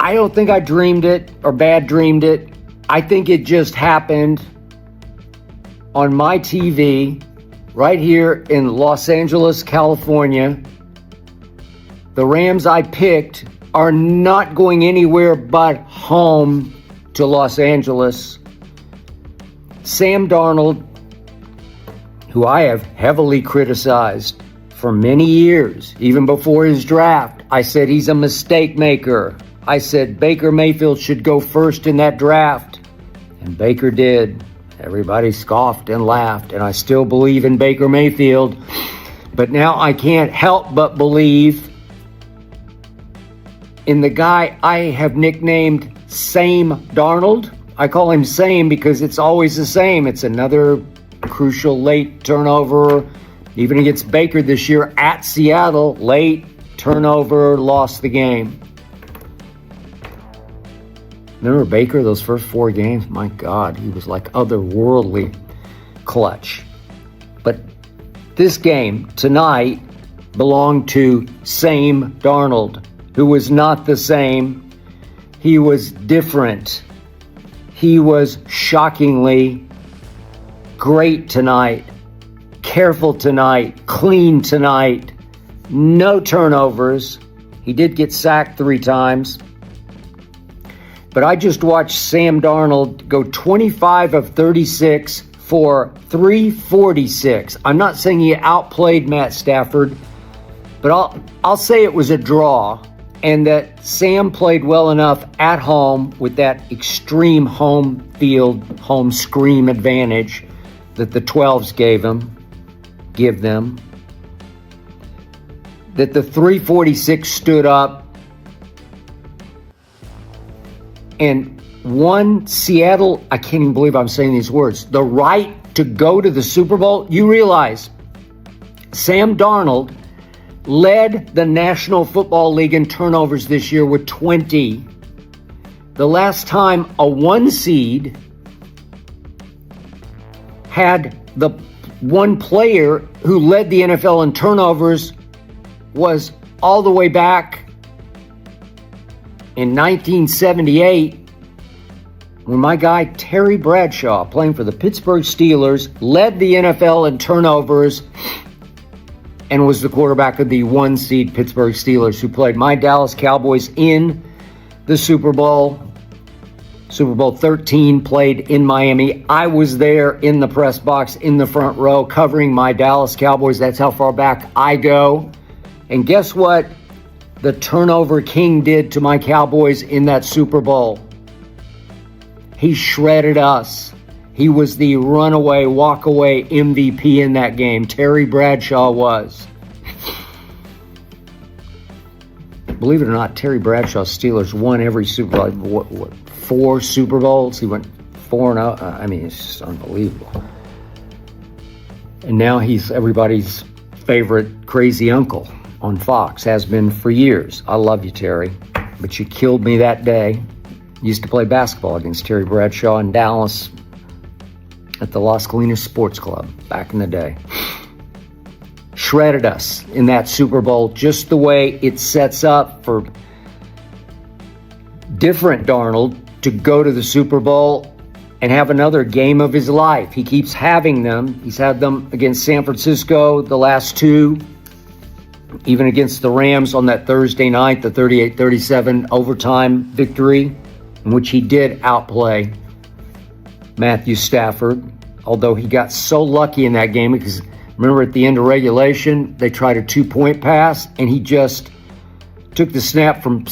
I don't think I dreamed it or bad dreamed it. I think it just happened on my TV right here in Los Angeles, California. The Rams I picked are not going anywhere but home to Los Angeles. Sam Darnold, who I have heavily criticized for many years, even before his draft, I said he's a mistake maker. I said Baker Mayfield should go first in that draft, and Baker did. Everybody scoffed and laughed, and I still believe in Baker Mayfield, but now I can't help but believe in the guy I have nicknamed Same Darnold. I call him Same because it's always the same. It's another crucial late turnover, even against Baker this year at Seattle, late turnover, lost the game. Remember Baker, those first 4 games? My God, he was like otherworldly clutch. But this game tonight belonged to Same Darnold, who was not the same. He was different. He was shockingly great tonight, careful tonight, clean tonight, no turnovers. He did get sacked 3 times. But I just watched Sam Darnold go 25 of 36 for 346. I'm not saying he outplayed Matt Stafford, but I'll say it was a draw, and that Sam played well enough at home with that extreme home field, home scream advantage that the 12s give them, that the 346 stood up and won Seattle, I can't even believe I'm saying these words, the right to go to the Super Bowl. You realize Sam Darnold led the National Football League in turnovers this year with 20. The last time a 1 seed had the one player who led the NFL in turnovers was all the way back in 1978, when my guy Terry Bradshaw, playing for the Pittsburgh Steelers, led the NFL in turnovers and was the quarterback of the 1 seed Pittsburgh Steelers, who played my Dallas Cowboys in the Super Bowl. Super Bowl 13 played in Miami. I was there in the press box in the front row covering my Dallas Cowboys. That's how far back I go. And guess what the turnover king did to my Cowboys in that Super Bowl? He shredded us. He was the runaway, walk-away MVP in that game. Terry Bradshaw was. Believe it or not, Terry Bradshaw's Steelers won every Super Bowl. What 4 Super Bowls? He went 4-0. I mean, it's just unbelievable. And now he's everybody's favorite crazy uncle on Fox, has been for years. I love you, Terry, but you killed me that day. Used to play basketball against Terry Bradshaw in Dallas at the Las Colinas Sports Club back in the day. Shredded us in that Super Bowl, just the way it sets up for different Darnold to go to the Super Bowl and have another game of his life. He keeps having them. He's had them against San Francisco, the last 2, even against the Rams on that Thursday night, the 38-37 overtime victory, in which he did outplay Matthew Stafford, although he got so lucky in that game because remember at the end of regulation, they tried a 2-point pass and he just took the snap from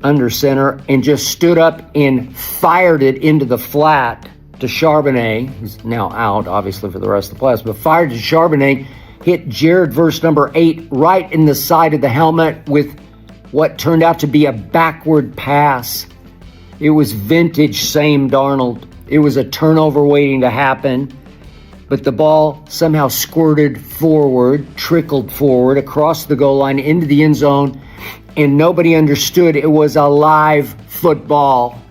under center and just stood up and fired it into the flat to Charbonnet. He's now out, obviously, for the rest of the playoffs, but fired to Charbonnet, hit Jared Verse number 8 right in the side of the helmet with what turned out to be a backward pass. It was vintage Same Darnold. It was a turnover waiting to happen, but the ball somehow squirted forward, trickled forward across the goal line into the end zone, and nobody understood it was a live football.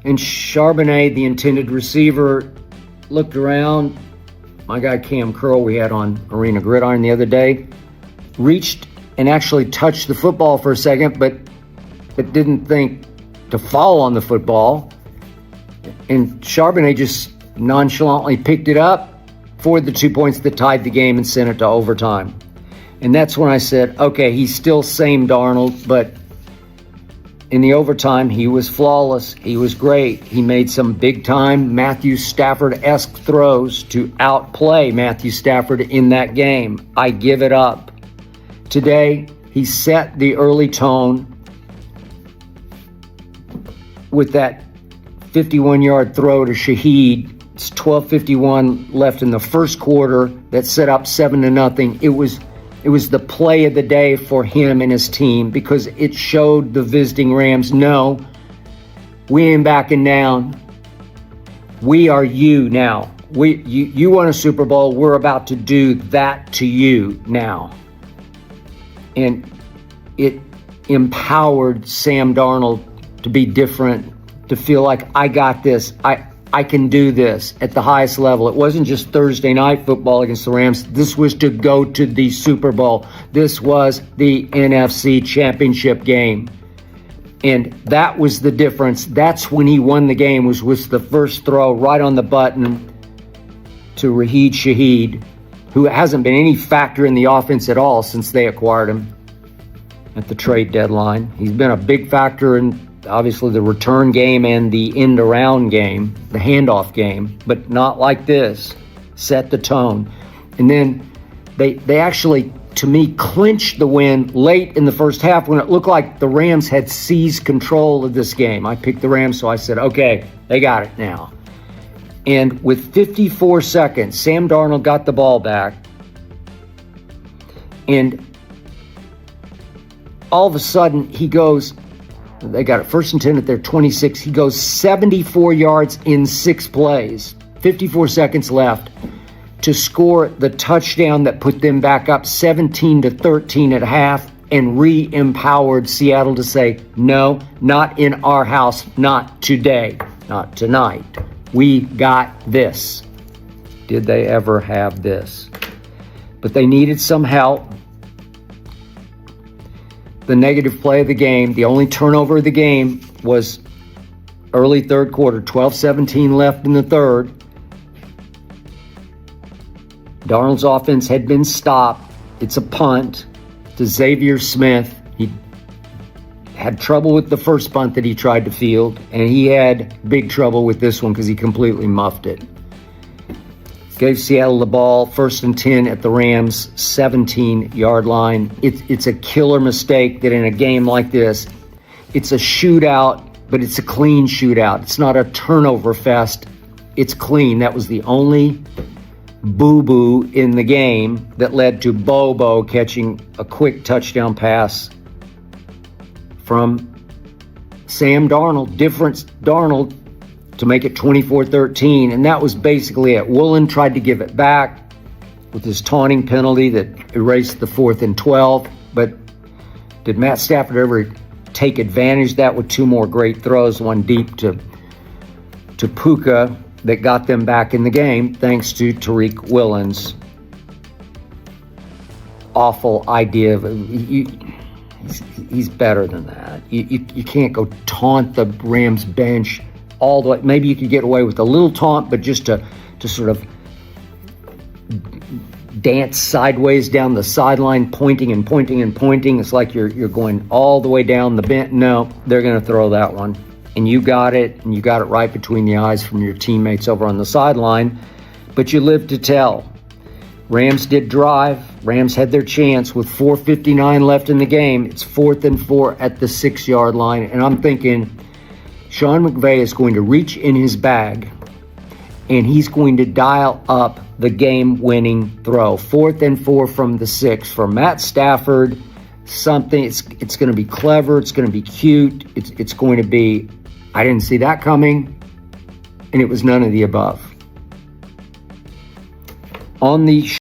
And Charbonnet, the intended receiver, looked around. My guy Cam Curl, we had on Arena Gridiron the other day, reached and actually touched the football for a second, but but didn't think to fall on the football. And Charbonnet just nonchalantly picked it up for the 2 points that tied the game and sent it to overtime. And that's when I said, okay, he's still same Darnold, but in the overtime, he was flawless. He was great. He made some big-time Matthew Stafford-esque throws to outplay Matthew Stafford in that game. I give it up. Today, he set the early tone with that 51-yard throw to Shaheed. It's 12:51 left in the first quarter that set up 7-0. It was the play of the day for him and his team because it showed the visiting Rams, no, we ain't backing down. We are you now. You won a Super Bowl. We're about to do that to you now. And it empowered Sam Darnold to be different, to feel like I got this. I can do this at the highest level. It wasn't just Thursday night football against the Rams. This was to go to the Super Bowl. This was the NFC Championship game. And that was the difference. That's when he won the game, was with the first throw right on the button to Raheed Shaheed, who hasn't been any factor in the offense at all since they acquired him at the trade deadline. He's been a big factor in obviously the return game and the end around game, the handoff game, but not like this. Set the tone. And then they actually, to me, clinched the win late in the first half when it looked like the Rams had seized control of this game. I picked the Rams, so I said, okay, they got it now. And with 54 seconds, Sam Darnold got the ball back. And all of a sudden, he goes, they got it 1st and 10 at their 26. He goes 74 yards in 6 plays, 54 seconds left, to score the touchdown that put them back up 17-13 at half and re-empowered Seattle to say, no, not in our house, not today, not tonight. We got this. Did they ever have this? But they needed some help. The negative play of the game, the only turnover of the game, was early third quarter, 12:17 left in the third. Darnold's offense had been stopped. It's a punt to Xavier Smith. He had trouble with the first punt that he tried to field, and he had big trouble with this one because he completely muffed it. Gave Seattle the ball, 1st and 10 at the Rams' 17-yard line. It's a killer mistake that in a game like this, it's a shootout, but it's a clean shootout. It's not a turnover fest. It's clean. That was the only boo-boo in the game that led to Bobo catching a quick touchdown pass from Sam Darnold. Difference Darnold to make it 24-13, and that was basically it. Woolen tried to give it back with his taunting penalty that erased the 4th and 12, but did Matt Stafford ever take advantage of that with 2 more great throws, one deep to Puka that got them back in the game thanks to Tariq Woolen's awful idea of he's better than that. You can't go taunt the Rams bench all the way. Maybe you could get away with a little taunt, but just to sort of dance sideways down the sideline, pointing and pointing and pointing. It's like you're going all the way down the bench. No, they're going to throw that one. And you got it, and you got it right between the eyes from your teammates over on the sideline. But you live to tell. Rams did drive. Rams had their chance with 4:59 left in the game. It's 4th and 4 at the 6-yard line. And I'm thinking, Sean McVay is going to reach in his bag and he's going to dial up the game-winning throw. 4th and 4 from the 6 for Matt Stafford. Something, it's going to be clever. It's going to be cute. It's going to be, I didn't see that coming, and it was none of the above. On the